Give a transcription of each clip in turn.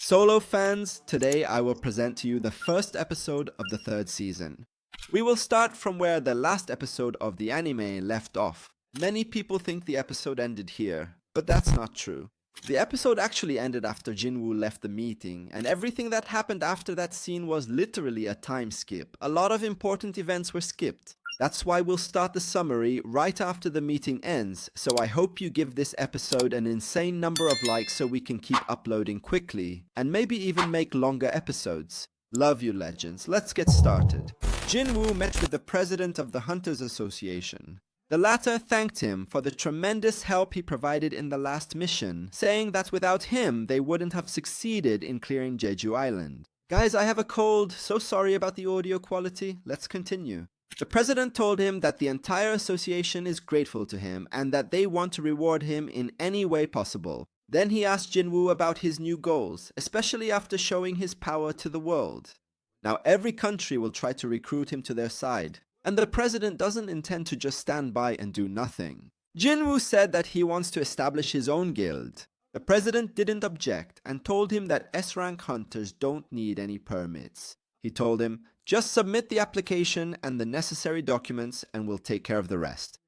Solo fans, today I will present to you the first episode of the third season. We will start from where the last episode of the anime left off. Many people think the episode ended here, but that's not true. The episode actually ended after Jin-Woo left the meeting, and everything that happened after that scene was literally a time skip. A lot of important events were skipped. That's why we'll start the summary right after the meeting ends, so I hope you give this episode an insane number of likes so we can keep uploading quickly, and maybe even make longer episodes. Love you, legends. Let's get started. Jin-Woo met with the president of the Hunters Association. The latter thanked him for the tremendous help he provided in the last mission, saying that without him they wouldn't have succeeded in clearing Jeju Island. Guys, I have a cold, so sorry about the audio quality. Let's continue. The president told him that the entire association is grateful to him and that they want to reward him in any way possible. Then he asked Jin-Woo about his new goals, especially after showing his power to the world. Now every country will try to recruit him to their side, and the president doesn't intend to just stand by and do nothing. Jin-Woo said that he wants to establish his own guild. The president didn't object and told him that S-rank hunters don't need any permits. He told him, just submit the application and the necessary documents and we'll take care of the rest.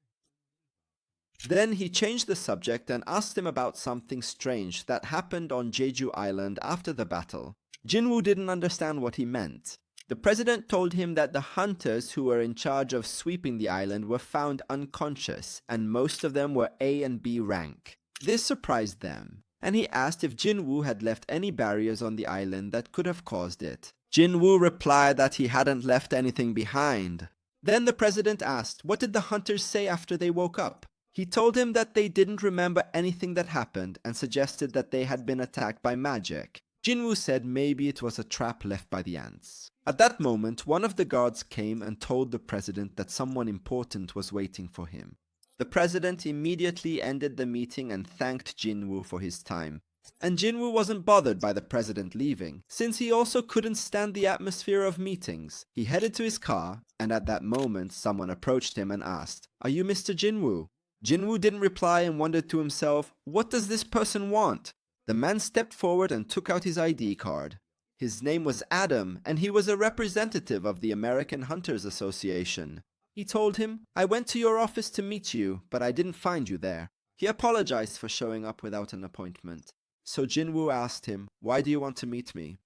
Then he changed the subject and asked him about something strange that happened on Jeju Island after the battle. Jin-Woo didn't understand what he meant. The president told him that the hunters who were in charge of sweeping the island were found unconscious, and most of them were A and B rank. This surprised them, and he asked if Jin-Woo had left any barriers on the island that could have caused it. Jin-Woo replied that he hadn't left anything behind. Then the president asked, what did the hunters say after they woke up? He told him that they didn't remember anything that happened and suggested that they had been attacked by magic. Jin-Woo said maybe it was a trap left by the ants. At that moment, one of the guards came and told the president that someone important was waiting for him. The president immediately ended the meeting and thanked Jin-Woo for his time. And Jin-Woo wasn't bothered by the president leaving, since he also couldn't stand the atmosphere of meetings. He headed to his car, and at that moment someone approached him and asked, "Are you Mr. Jin-Woo?" Jin-Woo didn't reply and wondered to himself, what does this person want? The man stepped forward and took out his ID card. His name was Adam, and he was a representative of the American Hunters Association. He told him, "I went to your office to meet you, but I didn't find you there." He apologized for showing up without an appointment. So Jin-Woo asked him, "Why do you want to meet me?"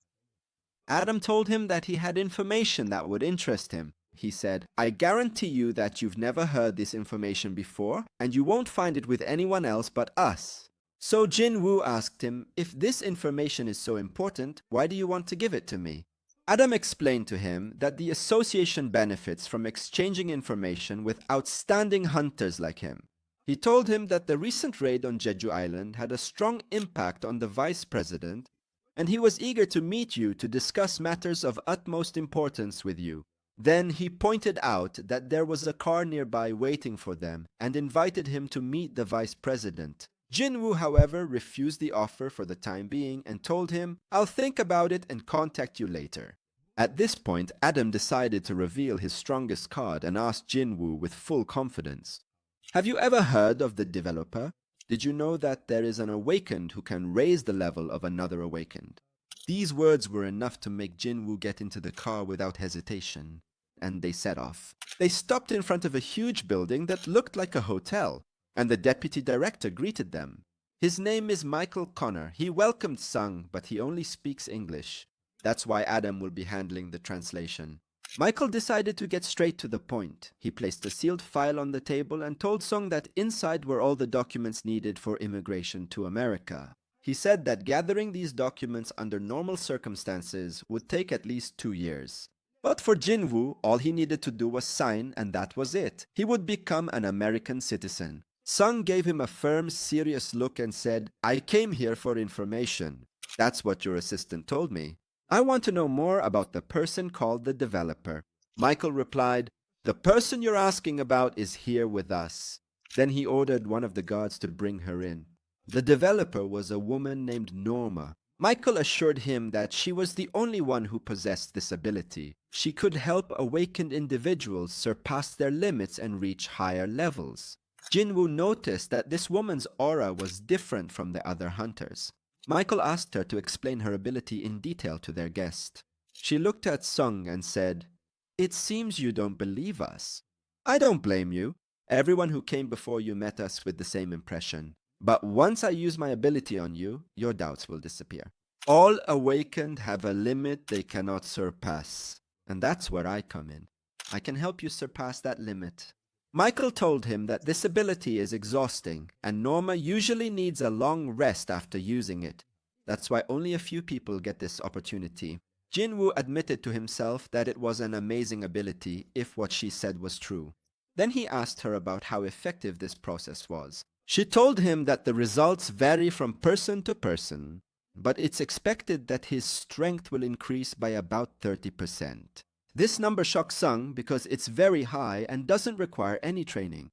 Adam told him that he had information that would interest him. He said, "I guarantee you that you've never heard this information before, and you won't find it with anyone else but us." So Jin-Woo asked him, "If this information is so important, why do you want to give it to me?" Adam explained to him that the association benefits from exchanging information with outstanding hunters like him. He told him that the recent raid on Jeju Island had a strong impact on the vice president, and he was eager to meet you to discuss matters of utmost importance with you. Then he pointed out that there was a car nearby waiting for them and invited him to meet the vice president. Jin-Woo, however, refused the offer for the time being and told him, "I'll think about it and contact you later." At this point, Adam decided to reveal his strongest card and asked Jin-Woo with full confidence, "Have you ever heard of the developer? Did you know that there is an awakened who can raise the level of another awakened?" These words were enough to make Jin-Woo get into the car without hesitation, and they set off. They stopped in front of a huge building that looked like a hotel, and the deputy director greeted them. His name is Michael Connor. He welcomed Sung, but he only speaks English. That's why Adam will be handling the translation. Michael decided to get straight to the point. He placed a sealed file on the table and told Sung that inside were all the documents needed for immigration to America. He said that gathering these documents under normal circumstances would take at least 2 years. But for Jin-Woo, all he needed to do was sign, and that was it. He would become an American citizen. Sung gave him a firm, serious look and said, "I came here for information." "That's what your assistant told me." "I want to know more about the person called the developer." Michael replied, "The person you're asking about is here with us." Then he ordered one of the guards to bring her in. The developer was a woman named Norma. Michael assured him that she was the only one who possessed this ability. She could help awakened individuals surpass their limits and reach higher levels. Jin-Woo noticed that this woman's aura was different from the other hunters. Michael asked her to explain her ability in detail to their guest. She looked at Sung and said, "It seems you don't believe us. I don't blame you. Everyone who came before you met us with the same impression. But once I use my ability on you, your doubts will disappear. All awakened have a limit they cannot surpass. And that's where I come in. I can help you surpass that limit." Michael told him that this ability is exhausting, and Norma usually needs a long rest after using it. That's why only a few people get this opportunity. Jin-Woo admitted to himself that it was an amazing ability if what she said was true. Then he asked her about how effective this process was. She told him that the results vary from person to person, but it's expected that his strength will increase by about 30%. This number shocks Sung because it's very high and doesn't require any training.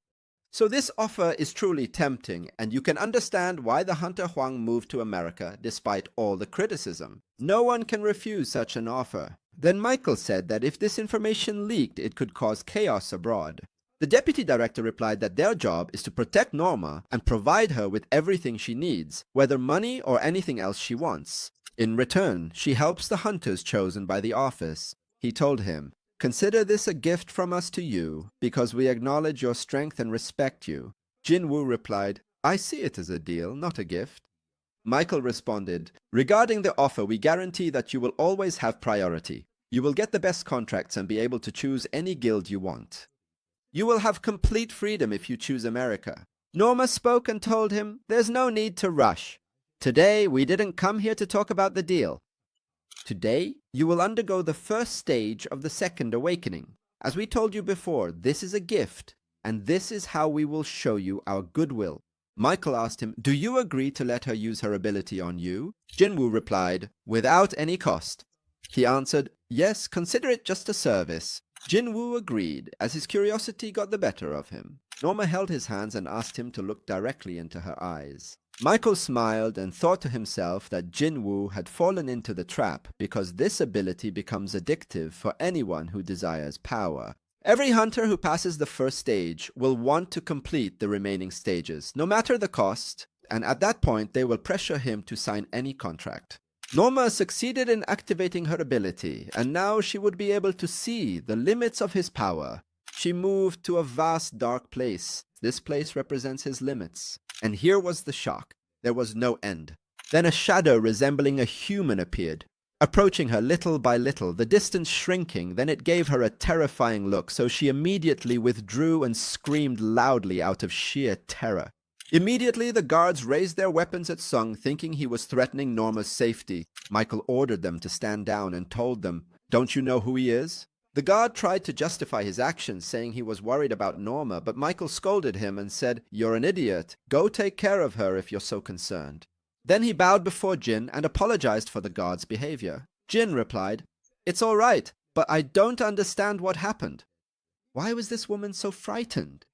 So this offer is truly tempting, and you can understand why the hunter Huang moved to America despite all the criticism. No one can refuse such an offer. Then Michael said that if this information leaked, it could cause chaos abroad. The deputy director replied that their job is to protect Norma and provide her with everything she needs, whether money or anything else she wants. In return, she helps the hunters chosen by the office. He told him, "Consider this a gift from us to you, because we acknowledge your strength and respect you." Jin-Woo replied, "I see it as a deal, not a gift." Michael responded, "Regarding the offer, we guarantee that you will always have priority. You will get the best contracts and be able to choose any guild you want. You will have complete freedom if you choose America." Norma spoke and told him, "There's no need to rush. Today, we didn't come here to talk about the deal. Today, you will undergo the first stage of the second awakening. As we told you before, this is a gift, and this is how we will show you our goodwill." Michael asked him, "Do you agree to let her use her ability on you?" Jin-Woo replied, "Without any cost." He answered, "Yes, consider it just a service." Jin-Woo agreed, as his curiosity got the better of him. Norma held his hands and asked him to look directly into her eyes. Michael smiled and thought to himself that Jin-Woo had fallen into the trap because this ability becomes addictive for anyone who desires power. Every hunter who passes the first stage will want to complete the remaining stages, no matter the cost, and at that point they will pressure him to sign any contract. Norma succeeded in activating her ability, and now she would be able to see the limits of his power. She moved to a vast dark place. This place represents his limits. And here was the shock. There was no end. Then a shadow resembling a human appeared, approaching her little by little, the distance shrinking. Then it gave her a terrifying look, so she immediately withdrew and screamed loudly out of sheer terror. Immediately, the guards raised their weapons at Sung, thinking he was threatening Norma's safety. Michael ordered them to stand down and told them, "Don't you know who he is?" The guard tried to justify his actions, saying he was worried about Norma, but Michael scolded him and said, "You're an idiot. Go take care of her if you're so concerned." Then he bowed before Jin and apologized for the guard's behavior. Jin replied, "It's all right, but I don't understand what happened. Why was this woman so frightened?"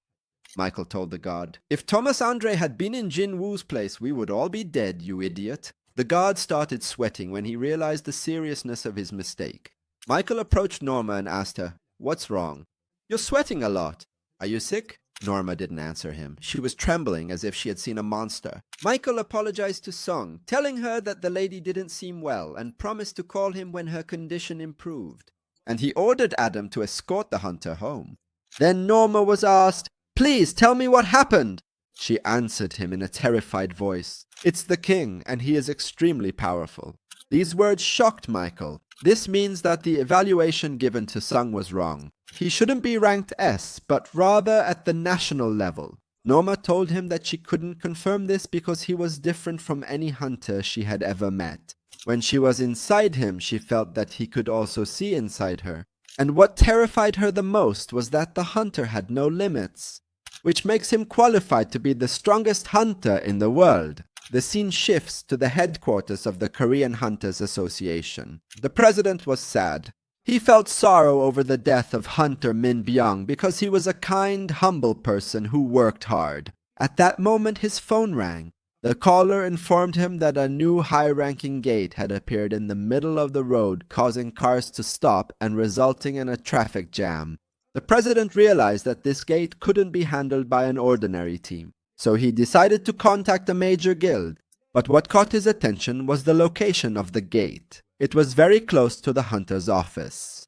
Michael told the guard, "If Thomas Andre had been in Jin-Woo's place, we would all be dead, you idiot." The guard started sweating when he realized the seriousness of his mistake. Michael approached Norma and asked her, "What's wrong? You're sweating a lot. Are you sick?" Norma didn't answer him. She was trembling as if she had seen a monster. Michael apologized to Sung, telling her that the lady didn't seem well and promised to call him when her condition improved. And he ordered Adam to escort the hunter home. Then Norma was asked, "Please tell me what happened." She answered him in a terrified voice, "It's the king, and he is extremely powerful." These words shocked Michael. This means that the evaluation given to Sung was wrong. He shouldn't be ranked S, but rather at the national level. Norma told him that she couldn't confirm this because he was different from any hunter she had ever met. When she was inside him, she felt that he could also see inside her. And what terrified her the most was that the hunter had no limits, which makes him qualified to be the strongest hunter in the world. The scene shifts to the headquarters of the Korean Hunters Association. The president was sad. He felt sorrow over the death of Hunter Min Byung because he was a kind, humble person who worked hard. At that moment, his phone rang. The caller informed him that a new high-ranking gate had appeared in the middle of the road, causing cars to stop and resulting in a traffic jam. The president realized that this gate couldn't be handled by an ordinary team, so he decided to contact a major guild. But what caught his attention was the location of the gate. It was very close to the hunter's office.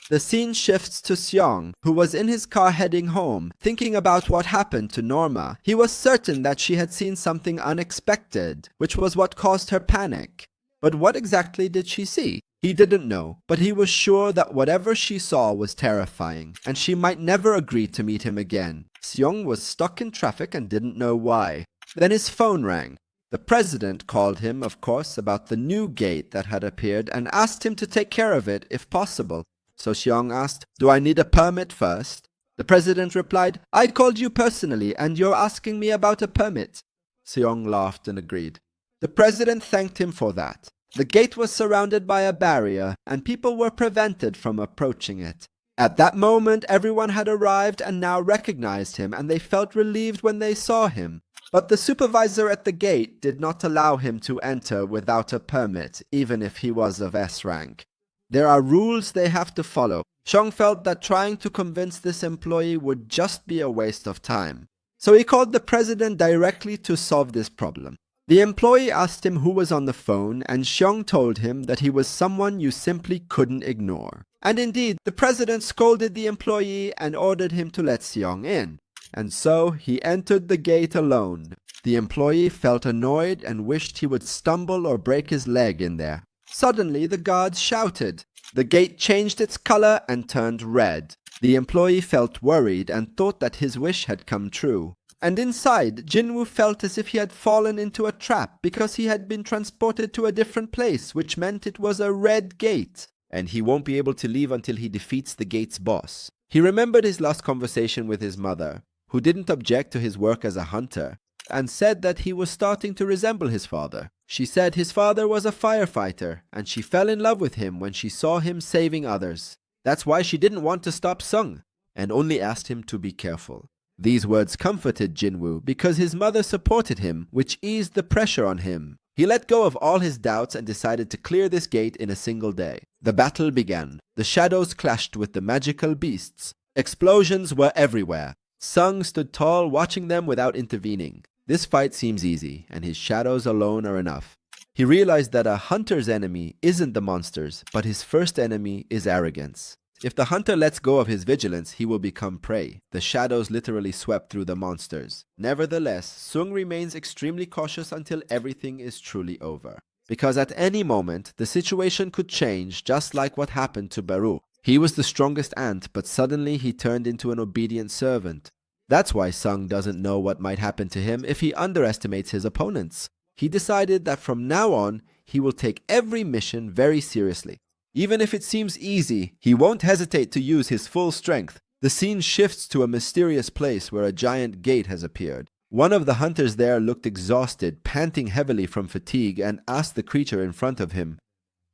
The scene shifts to Seong, who was in his car heading home, thinking about what happened to Norma. He was certain that she had seen something unexpected, which was what caused her panic. But what exactly did she see? He didn't know, but he was sure that whatever she saw was terrifying, and she might never agree to meet him again. Seong was stuck in traffic and didn't know why. Then his phone rang. The president called him, of course, about the new gate that had appeared and asked him to take care of it if possible. So Seong asked, "Do I need a permit first?" The president replied, "I called you personally and you're asking me about a permit." Seong laughed and agreed. The president thanked him for that. The gate was surrounded by a barrier and people were prevented from approaching it. At that moment, everyone had arrived and now recognized him, and they felt relieved when they saw him. But the supervisor at the gate did not allow him to enter without a permit, even if he was of S rank. There are rules they have to follow. Seong felt that trying to convince this employee would just be a waste of time. So he called the president directly to solve this problem. The employee asked him who was on the phone, and Seong told him that he was someone you simply couldn't ignore. And indeed, the president scolded the employee and ordered him to let Seong in. And so he entered the gate alone. The employee felt annoyed and wished he would stumble or break his leg in there. Suddenly, the guards shouted. The gate changed its color and turned red. The employee felt worried and thought that his wish had come true. And inside, Jin-Woo felt as if he had fallen into a trap because he had been transported to a different place, which meant it was a red gate. And he won't be able to leave until he defeats the gate's boss. He remembered his last conversation with his mother, who didn't object to his work as a hunter, and said that he was starting to resemble his father. She said his father was a firefighter, and she fell in love with him when she saw him saving others. That's why she didn't want to stop Sung, and only asked him to be careful. These words comforted Jin-Woo because his mother supported him, which eased the pressure on him. He let go of all his doubts and decided to clear this gate in a single day. The battle began. The shadows clashed with the magical beasts. Explosions were everywhere. Sung stood tall, watching them without intervening. This fight seems easy, and his shadows alone are enough. He realized that a hunter's enemy isn't the monsters, but his first enemy is arrogance. If the hunter lets go of his vigilance, he will become prey. The shadows literally swept through the monsters. Nevertheless, Sung remains extremely cautious until everything is truly over. Because at any moment, the situation could change, just like what happened to Baru. He was the strongest ant, but suddenly he turned into an obedient servant. That's why Sung doesn't know what might happen to him if he underestimates his opponents. He decided that from now on, he will take every mission very seriously. Even if it seems easy, he won't hesitate to use his full strength. The scene shifts to a mysterious place where a giant gate has appeared. One of the hunters there looked exhausted, panting heavily from fatigue, and asked the creature in front of him,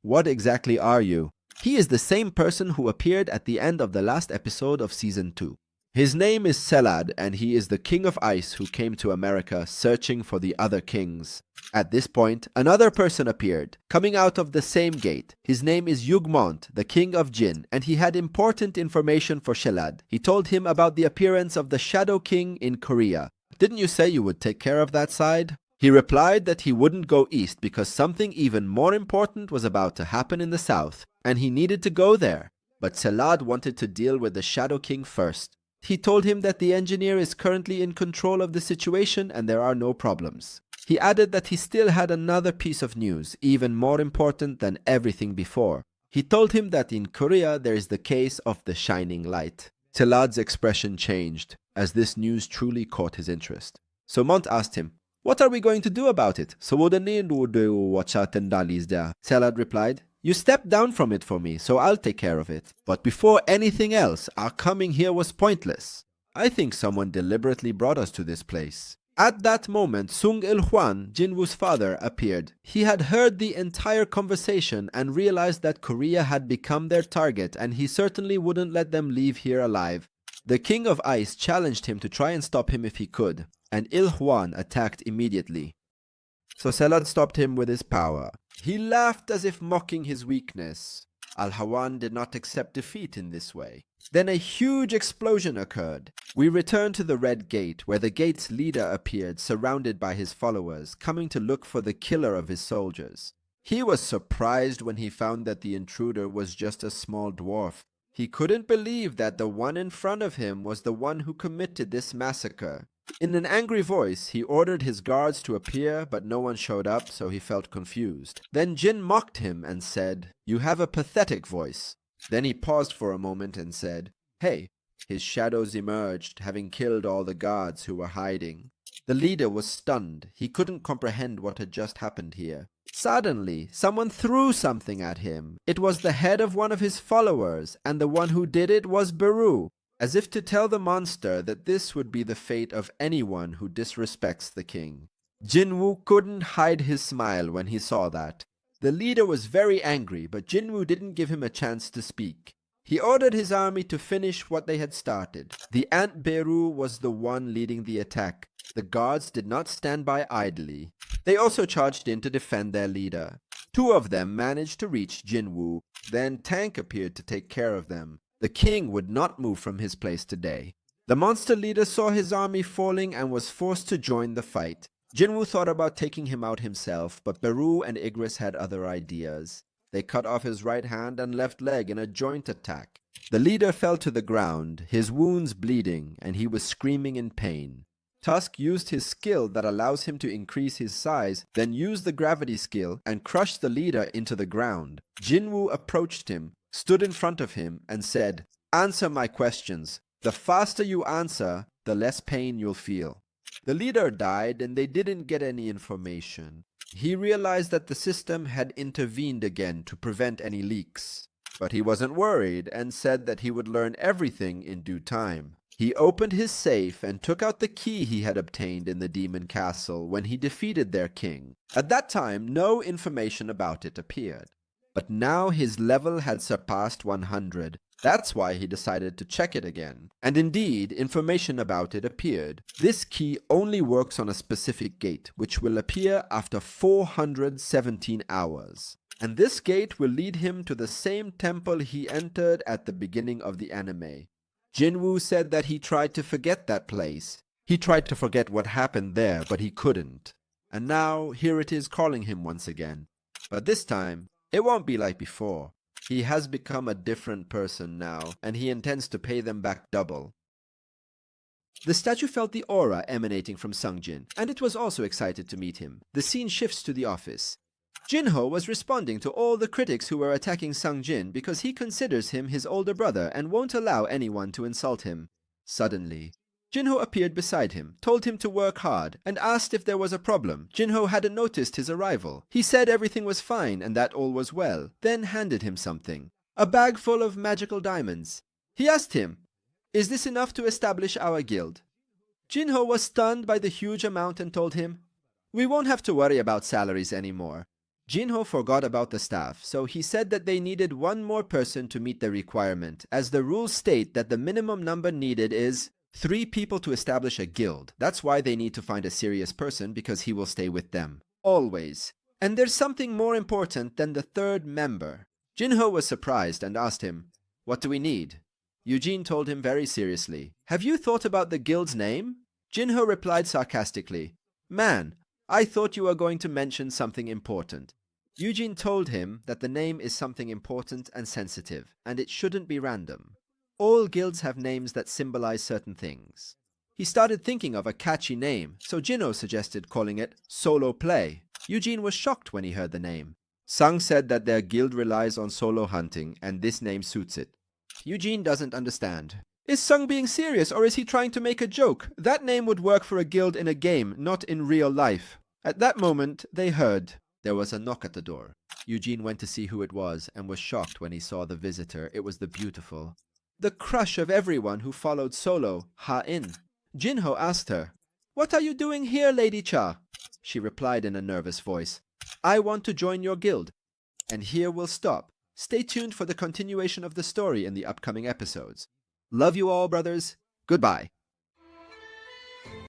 "What exactly are you?" He is the same person who appeared at the end of the last episode of Season 2. His name is Selad, and he is the king of ice who came to America searching for the other kings. At this point, another person appeared, coming out of the same gate. His name is Yugmont, the king of Jin, and he had important information for Selad. He told him about the appearance of the Shadow King in Korea. "Didn't you say you would take care of that side?" He replied that he wouldn't go east because something even more important was about to happen in the south, and he needed to go there. But Selad wanted to deal with the Shadow King first. He told him that the engineer is currently in control of the situation and there are no problems. He added that he still had another piece of news, even more important than everything before. He told him that in Korea there is the case of the shining light. Selad's expression changed, as this news truly caught his interest. So Mont asked him, "What are we going to do about it?" Selad replied, "You stepped down from it for me, so I'll take care of it. But before anything else, our coming here was pointless. I think someone deliberately brought us to this place." At that moment, Sung Il-hwan, Jin-Woo's father, appeared. He had heard the entire conversation and realized that Korea had become their target, and he certainly wouldn't let them leave here alive. The King of Ice challenged him to try and stop him if he could, and Il-hwan attacked immediately. So Selad stopped him with his power. He laughed as if mocking his weakness. Al-Hawan did not accept defeat in this way. Then a huge explosion occurred. We return to the Red Gate, where the gate's leader appeared, surrounded by his followers, coming to look for the killer of his soldiers. He was surprised when he found that the intruder was just a small dwarf. He couldn't believe that the one in front of him was the one who committed this massacre. In an angry voice, he ordered his guards to appear, but no one showed up, so he felt confused. Then Jin mocked him and said, "You have a pathetic voice." Then he paused for a moment and said, "Hey." His shadows emerged, having killed all the guards who were hiding. The leader was stunned. He couldn't comprehend what had just happened here. Suddenly, someone threw something at him. It was the head of one of his followers, and the one who did it was Beru, as if to tell the monster that this would be the fate of anyone who disrespects the king. Jin-Woo couldn't hide his smile when he saw that. The leader was very angry, but Jin-Woo didn't give him a chance to speak. He ordered his army to finish what they had started. The Ant Beru was the one leading the attack. The guards did not stand by idly. They also charged in to defend their leader. 2 of them managed to reach Jin-Woo. Then Tank appeared to take care of them. The king would not move from his place today. The monster leader saw his army falling and was forced to join the fight. Jin-Woo thought about taking him out himself, but Beru and Igris had other ideas. They cut off his right hand and left leg in a joint attack. The leader fell to the ground, his wounds bleeding, and he was screaming in pain. Tusk used his skill that allows him to increase his size, then used the gravity skill and crushed the leader into the ground. Jin-Woo approached him, stood in front of him, and said, "Answer my questions. The faster you answer, the less pain you'll feel." The leader died and they didn't get any information. He realized that the system had intervened again to prevent any leaks. But he wasn't worried and said that he would learn everything in due time. He opened his safe and took out the key he had obtained in the demon castle when he defeated their king. At that time, no information about it appeared. But now his level had surpassed 100. That's why he decided to check it again. And indeed, information about it appeared. This key only works on a specific gate, which will appear after 417 hours. And this gate will lead him to the same temple he entered at the beginning of the anime. Jin-Woo said that he tried to forget that place. He tried to forget what happened there, but he couldn't. And now, here it is calling him once again. But this time, it won't be like before. He has become a different person now, and he intends to pay them back double. The statue felt the aura emanating from Sungjin, and it was also excited to meet him. The scene shifts to the office. Jinho was responding to all the critics who were attacking Sungjin because he considers him his older brother and won't allow anyone to insult him. Suddenly, Jinho appeared beside him, told him to work hard, and asked if there was a problem. Jinho hadn't noticed his arrival. He said everything was fine and that all was well, then handed him something. A bag full of magical diamonds. He asked him, "Is this enough to establish our guild?" Jinho was stunned by the huge amount and told him, "We won't have to worry about salaries anymore." Jinho forgot about the staff, so he said that they needed one more person to meet the requirement, as the rules state that the minimum number needed is 3 people to establish a guild. That's why they need to find a serious person, because he will stay with them. Always. And there's something more important than the 3rd member. Jinho was surprised and asked him, "What do we need?" Eugene told him very seriously, "Have you thought about the guild's name?" Jinho replied sarcastically, "Man, I thought you were going to mention something important." Eugene told him that the name is something important and sensitive, and it shouldn't be random. All guilds have names that symbolize certain things. He started thinking of a catchy name, so Jinho suggested calling it Solo Play. Eugene was shocked when he heard the name. Sung said that their guild relies on solo hunting, and this name suits it. Eugene doesn't understand. Is Sung being serious, or is he trying to make a joke? That name would work for a guild in a game, not in real life. At that moment, they heard. There was a knock at the door. Eugene went to see who it was and was shocked when he saw the visitor. It was the beautiful, the crush of everyone who followed Solo, Ha-In. Jinho asked her, "What are you doing here, Lady Cha?" She replied in a nervous voice, "I want to join your guild." And here we'll stop. Stay tuned for the continuation of the story in the upcoming episodes. Love you all, brothers. Goodbye.